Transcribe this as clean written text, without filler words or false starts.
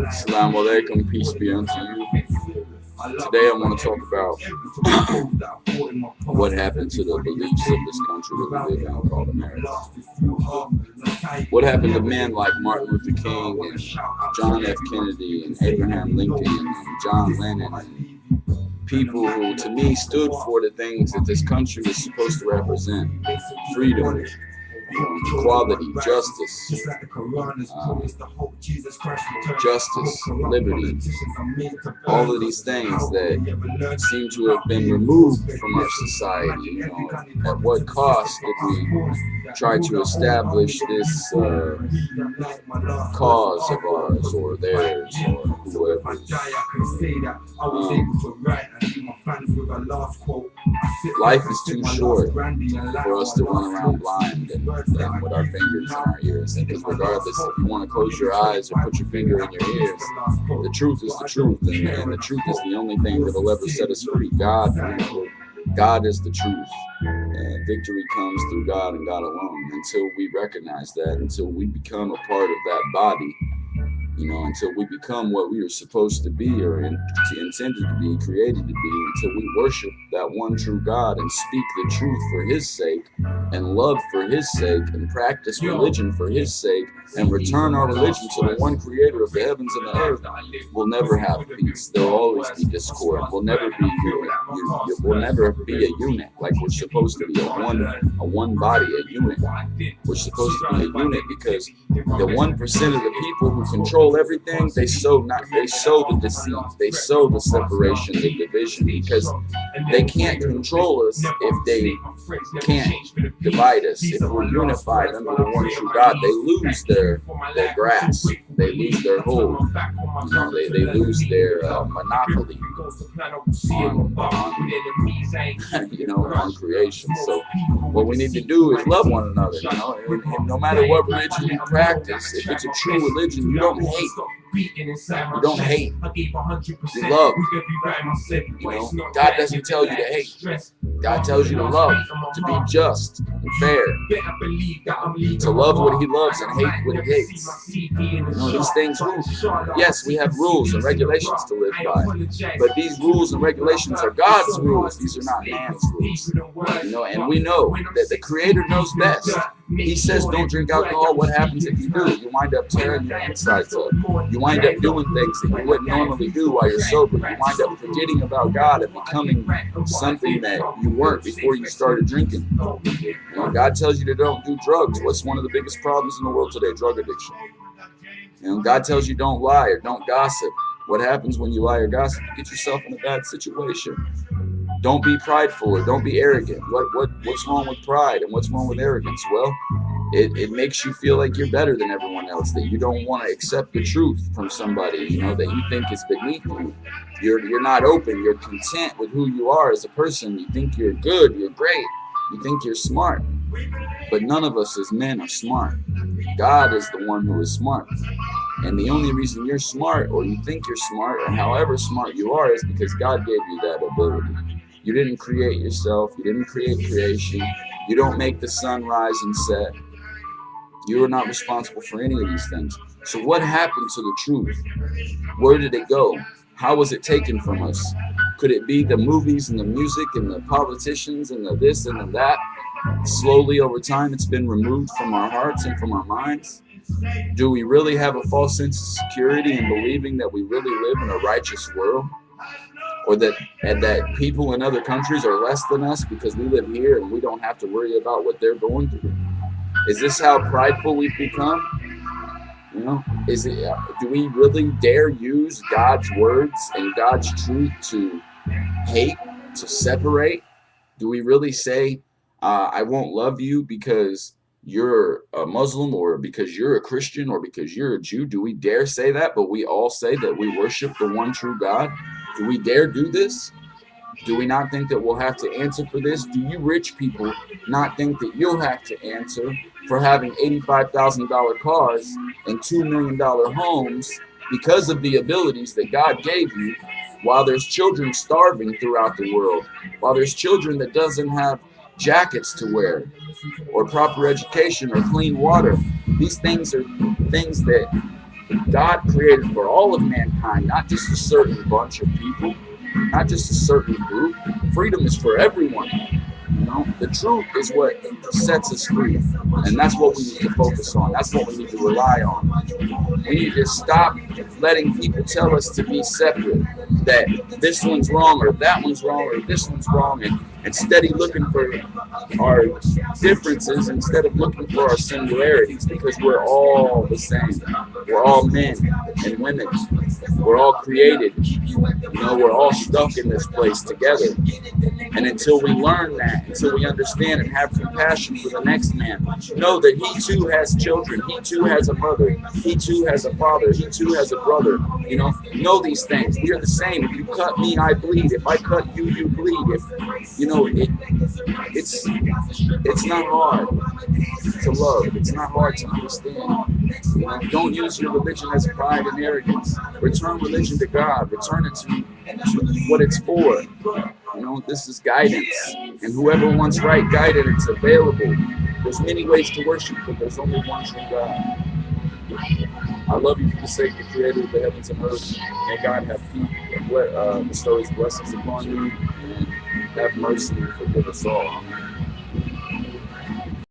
Assalamu alaikum, peace be unto you. Today I want to talk about what happened to the beliefs of this country that we live in called America. What happened to men like Martin Luther King and John F. Kennedy and Abraham Lincoln and John Lennon and people who, to me, stood for the things that this country was supposed to represent: freedom, equality, justice, liberty, all of these things that seem to have been removed from our society. At what cost did we try to establish this cause of ours or theirs or whoever's? Life is too short for us to run around blind and with our fingers in our ears. Because regardless, if you want to close your eyes or put your finger in your ears, the truth is the truth, and the truth is the only thing that will ever set us free. God is the truth, and victory comes through God and God alone. Until we recognize that, until we become a part of that body, until we become what we are supposed to be or intended to be, created to be, until we worship that one true God and speak the truth for His sake and love for His sake and practice religion for His sake and return our religion to the one creator of the heavens and the earth, we'll never have peace. There'll always be discord. We'll never be we'll never be a unit like we're supposed to be, a one body, a unit. We're supposed to be a unit because the 1% of the people who control everything, they sow the deceit, they sow the separation, the division, because they can't control us if they can't divide us. If we're unified under the one true God, they lose their grasp, they lose their hold, they lose their monopoly on creation. So what we need to do is love one another, and no matter what religion you practice, if it's a true religion, you don't hate. You don't hate. You love. God doesn't tell you to hate. God tells you to love, to be just and fair, to love what He loves and hate what He hates. These things, yes, we have rules and regulations to live by, but these rules and regulations are God's rules. These are not man's rules. And we know that the Creator knows best. He says, don't drink alcohol. What happens if you do? You wind up tearing your insides up. You wind up doing things that you wouldn't normally do while you're sober. You wind up forgetting about God and becoming something that you weren't before you started drinking. God tells you to don't do drugs. What's one of the biggest problems in the world today? Drug addiction. God tells you don't lie or don't gossip. What happens when you lie or gossip? You get yourself in a bad situation. Don't be prideful or don't be arrogant. What's wrong with pride and what's wrong with arrogance? Well, it makes you feel like you're better than everyone else, that you don't want to accept the truth from somebody, that you think is beneath you. You're not open. You're content with who you are as a person. You think you're good. You're great. You think you're smart. But none of us as men are smart. God is the one who is smart. And the only reason you're smart, or you think you're smart, or however smart you are, is because God gave you that ability. You didn't create yourself. You didn't create creation. You don't make the sun rise and set. You are not responsible for any of these things. So what happened to the truth? Where did it go? How was it taken from us? Could it be the movies and the music and the politicians and the this and the that? Slowly over time, it's been removed from our hearts and from our minds. Do we really have a false sense of security in believing that we really live in a righteous world? Or that people in other countries are less than us because we live here and we don't have to worry about what they're going through? Is this how prideful we've become? Do we really dare use God's words and God's truth to hate, to separate? Do we really say, I won't love you because you're a Muslim or because you're a Christian or because you're a Jew? Do we dare say that? But we all say that we worship the one true God. Do we dare do this? Do we not think that we'll have to answer for this? Do you rich people not think that you'll have to answer for having $85,000 cars and $2 million homes because of the abilities that God gave you, while there's children starving throughout the world, while there's children that doesn't have jackets to wear or proper education or clean water? These things are things that God created for all of mankind, not just a certain bunch of people, not just a certain group. Freedom is for everyone. You know, the truth is what sets us free, and that's what we need to focus on. That's what we need to rely on. We need to stop letting people tell us to be separate, that this one's wrong or that one's wrong or this one's wrong, and instead of looking for our differences instead of looking for our similarities, because we're all the same. We're all men and women. We're all created. You know, we're all stuck in this place together. And until we learn that, until we understand and have compassion for the next man, know that he too has children, he too has a mother, he too has a father, he too has a brother. You know these things. We are the same. If you cut me, I bleed. If I cut you, you bleed. If you know it's not hard to love. It's not hard to understand. You know, don't use your religion as pride and arrogance. Return religion to God. Return it to what it's for. You know, this is guidance, and whoever wants right guidance, it's available. There's many ways to worship, but there's only one true God. I love you for the sake of the Creator of the heavens and earth. May God have peace, bestow His blessings upon you, and have mercy and forgive us all.